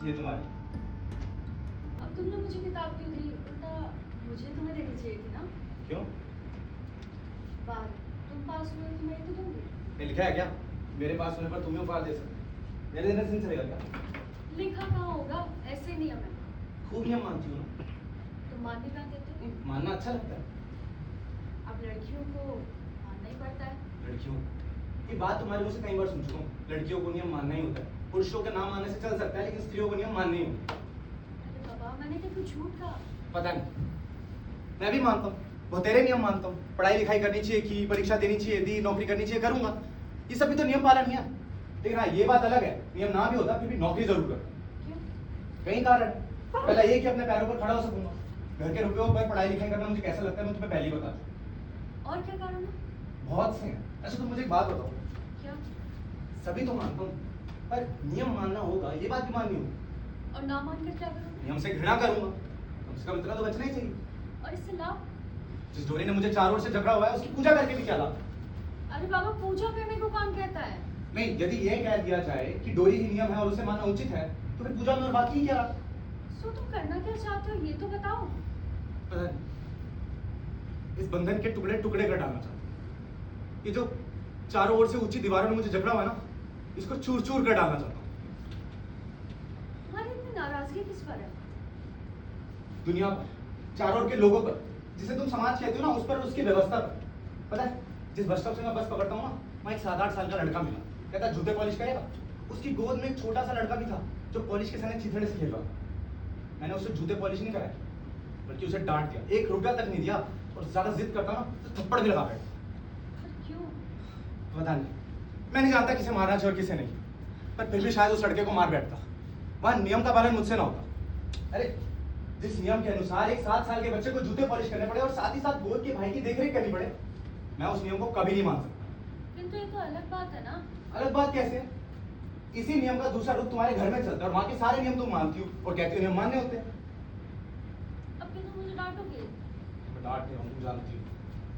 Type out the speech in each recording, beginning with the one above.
ये तुम्हारी। अब तुमने मुझे किताब क्यों दी? उल्टा मुझे तुम्हें देनी चाहिए थी ना। क्यों? बार तुम पास हुए तो मैं ही तो दूंगी। ये लिखा है क्या मेरे पास होने पर तुम्हें उपहार दे सकते? मेरे देने से नहीं चलेगा क्या? लिखा कहाँ होगा? ऐसे नियम है। खूब नियम मानती हो ना? तुम मान भी कहाँ देते हो? मानना अच्छा लगता है। अब लड़कियों को मानना ही पड़ता है। लड़कियों ये बात तुम्हारे मुझसे कई बार सुन चुका हूँ। लड़कियों को नियम मानना ही होता है। पुरुषों के नाम मानने से चल सकता है, लेकिन स्त्रियों को नियम मानने ही होता है। अरे बाबा, मैंने तो कुछ झूठ कहा। पता नहीं, मैं भी मानता हूँ, बहुत तेरे नियम मानता हूँ। पढ़ाई लिखाई करनी चाहिए, की परीक्षा देनी चाहिए, दी, नौकरी करनी चाहिए, करूंगा। ये सब भी तो नियम पालन ही है। लेकिन हाँ, ये बात अलग है, नियम ना भी होता फिर भी नौकरी जरूर कर। क्यों? कई कारण। पहला ये कि अपने पैरों पर खड़ा हो सकूंगा। घर के रुपयों पर पढ़ाई लिखाई करना मुझे कैसा लगता है मैं तुम्हें पहले ही बता दूं। और क्या कारण है? बहुत से हैं। अच्छा तुम मुझे एक बात बताओ, क्या? सभी तो मानता हूँ, पर नियम मानना होगा, ये बात भी माननी होगी। और ना मान कर क्या करोगे? नियम से घृणा करूंगा, कम से कम इतना तो बचना ही चाहिए। और इससे लाभ? जिस डोरी ने मुझे चारों ओर से जकड़ा हुआ है उसकी पूजा करके भी क्या लाभ? अरे बाबा, पूजा करने को कौन कहता है? नहीं, यदि ये कह दिया जाए कि डोरी ही नियम है और उसे मानना उचित है, तो फिर पूजा में और बाकी क्या? सो तुम करना क्या चाहते हो ये तो बताओ। पता नहीं, इस बंधन के टुकड़े टुकड़े कर डालना चाहता हूँ। ये जो चारों ओर से ऊंची दीवारों ने मुझे जकड़ा हुआ है ना, इसको चूर चूर कर डालना चाहता हूँ। तुम्हारी इतनी नाराजगी किस पर है? दुनिया पर, चारों ओर के लोगों पर, जिसे तुम समाज कहते हो ना, उस पर और उसकी व्यवस्था पर। पता है, जिस बस स्टॉप से मैं बस पकड़ता हूँ ना, वहाँ एक 7-8 साल का लड़का मिला, कहता जूते पॉलिश करेगा। उसकी गोद में एक छोटा सा लड़का भी था जो पॉलिश के संग चिथड़े से खेल रहा था। मैंने उसे जूते पॉलिश नहीं कराए, बल्कि उसे डांट दिया, 1 रुपया तक नहीं दिया, और ज्यादा जिद करता ना तो थप्पड़ भी लगा बैठा। पर क्यों? पता नहीं, मैं नहीं जानता किसे मारना चाहिए और किसे नहीं, पर फिर भी शायद उस लड़के को मार बैठता। वहां नियम का पालन मुझसे ना होता। अरे जिस नियम के अनुसार एक 7 साल के बच्चे को जूते पॉलिश करने पड़े और साथ ही साथ गोद के भाई की देखरेख करनी पड़े, मैं उस नियम को कभी नहीं मान सकता। किंतु ये तो अलग बात है ना। अलग बात कैसे है? इसी नियम का दूसरा रूप तुम्हारे घर में चलता है और वहां के सारे नियम तुम मानती हो और कहती हो नियम मान्य होते हैं। अब क्यों तुम मुझे डांटोगे? मैं डांट नहीं रहा हूं, तुम जानती हो।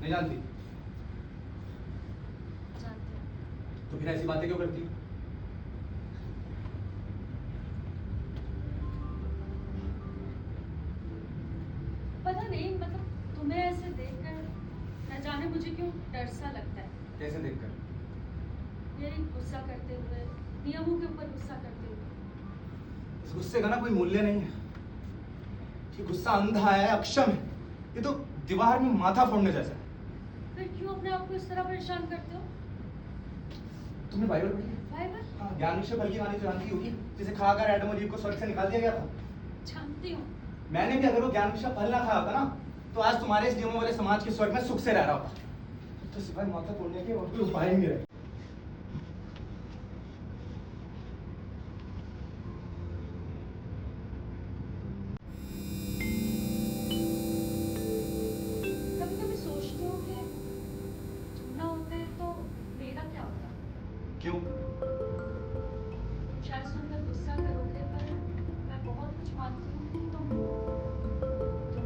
नहीं जानती जानते हो। तो फिर ऐसी बातें क्यों करती हो? पता नहीं, मतलब तुम्हें ऐसे देखकर न जाने मुझे क्यों डर सा लगता है। कैसे देखकर? यही गुस्सा करते हुए, नियमों के ऊपर गुस्सा करते हुए। इस गुस्से का ना कोई मूल्य नहीं है। ये गुस्सा अंधा है, अक्षम है। ये तो दीवार में माथा फोड़ने जैसा है। फिर क्यों अपने आप को इस तरह परेशान करते हो? तुमने बाइबल पढ़ी है? बाइबल? हाँ, ज्ञान विषय फल की कहानी तो जानती होगी, जिसे खाकर एडम और ईव को स्वर्ग से निकाल दिया गया था। जानती हूँ। मैंने भी अगर वो ज्ञान विषय फल ना खाया होता ना, तो आज तुम्हारे इस नियमों वाले समाज के स्वर्ग में सुख से रह रहा होता। तो सिवाय माथा तोड़ने के और कोई उपाय ही नहीं रहे। कभी कभी सोचती हूँ कि तुम ना होते तो मेरा क्या होता। क्यों? शायद सुनकर गुस्सा करोगे, पर मैं बहुत कुछ मानती हूँ कि तुम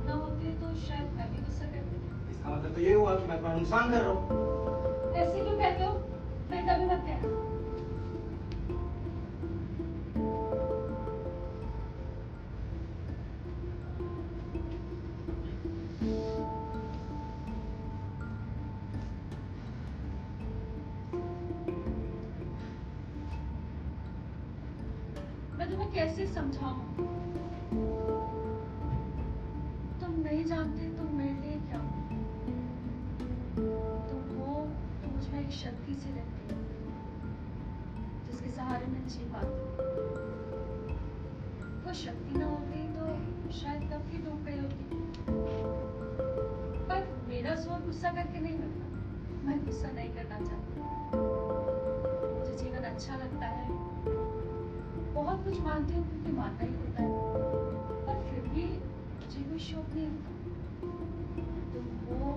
ना होते तो शायद मैं भी गुस्सा करती। इसका मतलब तो ये हुआ कि मैं तुम्हारा नुकसान कर रहा हूँ। ऐसे क्यों कहते हो? मैं कभी मत कहना। मैं तुम्हें कैसे समझाऊं? तुम नहीं जानते तुम मेरे लिए क्या हो। तुम हो तो मुझ में एक शक्ति सी रहती है, जिसके सहारे मैं जी पाती हूँ। वो शक्ति ना होती तो शायद कब की डूब गई होती। पर मेरा जोर गुस्सा करके नहीं लगता। मैं गुस्सा नहीं करना चाहती। मुझे जीवन अच्छा लगता है, बहुत कुछ मानती हूँ क्योंकि मानना ही होता है, पर फिर भी मुझे कोई शौक नहीं होता। तुम हो,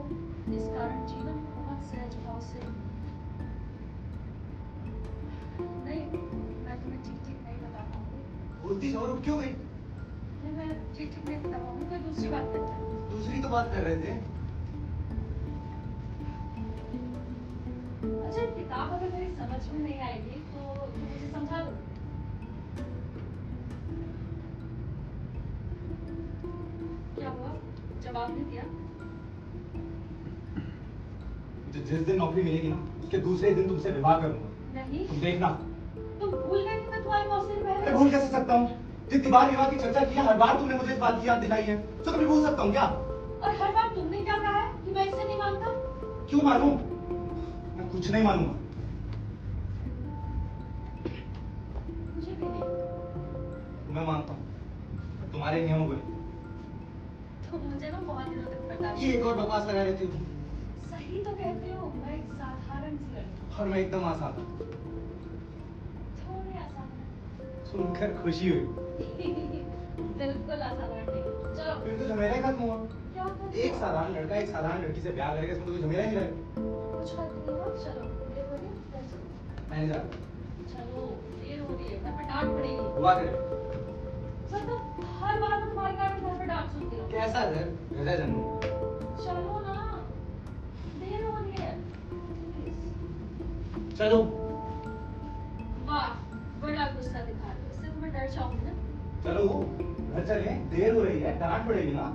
इस कारण जीवन बहुत सहज भाव से। नहीं, मैं तुम्हें ठीक ठीक नहीं बता पाऊंगी। बोलती जाओ, रुक क्यों गई? नहीं, मैं ठीक ठीक नहीं बता पाऊंगी। कोई दूसरी बात करते हैं। दूसरी तो बात कर रहे थे। अच्छा, किताब अगर मेरी समझ समझ में नहीं आएगी तो तुम मुझे समझा दो। क्या हुआ? जवाब नहीं दिया? जिस दिन नौकरी मिलेगी ना उसके दूसरे दिन तुमसे विवाह करूंगा। नहीं, तुम देखना। तुम भूल गए कि मैं तुम्हारी मौसी की बहन मैं हूँ। भूल कैसे सकता हूँ? जितनी बार विवाह की चर्चा की है, हर बार तुमने मुझे इस बात की याद दिलाई है, तो कभी भूल सकता हूँ क्या? और हर बार तुमने क्या कहा है कि मैं इससे नहीं मानता? क्यों मानूं? मैं कुछ नहीं मानूंगा। मुझे भी नहीं। मैं मानता हूँ तुम्हारे नियमों को नहीं। तुम मुझे ना बहुत दिनों तक पता ये एक और बकवास लगा रहती हूँ। सही तो कहते हो, मैं एक साधारण सी लड़की हूँ। और मैं एकदम आसान था। थोड़ी आसान है। सुनकर खुशी हुई। बिल्कुल आसान नहीं। चलो। फिर तो झमेला ही खत्म हुआ। क्या कर? एक साधारण लड़का एक साधारण लड़की से ब्याह करेगा, इसमें तो कोई झमेला ही नहीं रहेगा। कुछ बात नहीं हुआ। चलो, देर हो रही है, घर चलो। मैं नहीं जा रहा। चलो, देर हो रही है, घर पे डांट पड़ेगी। हुआ करे। सर तो हर बार मैं तुम्हारे कारण घर पे डांट सुनती हूँ। कैसा है? हृदय जन्म। चलो ना, देर हो रही है। चलो। वाह, बड़ा गुस्सा दिखा रहे हो। इससे तो मैं डर जाऊंगी ना। चलो घर चले, देर हो रही है, डांट पड़ेगी ना।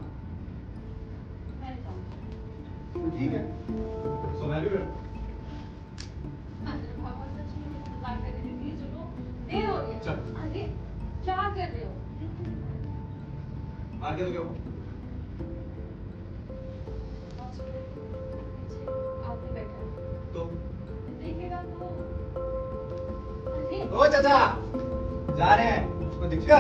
मैं नहीं जाऊंगी। तो ठीक है, सो मैं भी बैठ। अरे पापा, सच में मुझे इंतजार कर रही थी। चलो, देर हो रही है। चल। अरे क्या कर रहे हो? आगे तो क्या हुआ? आदमी बैठा है। तो देखेगा तो। अरे ओ चाचा, जा रहे हैं, उसको दिखेगा।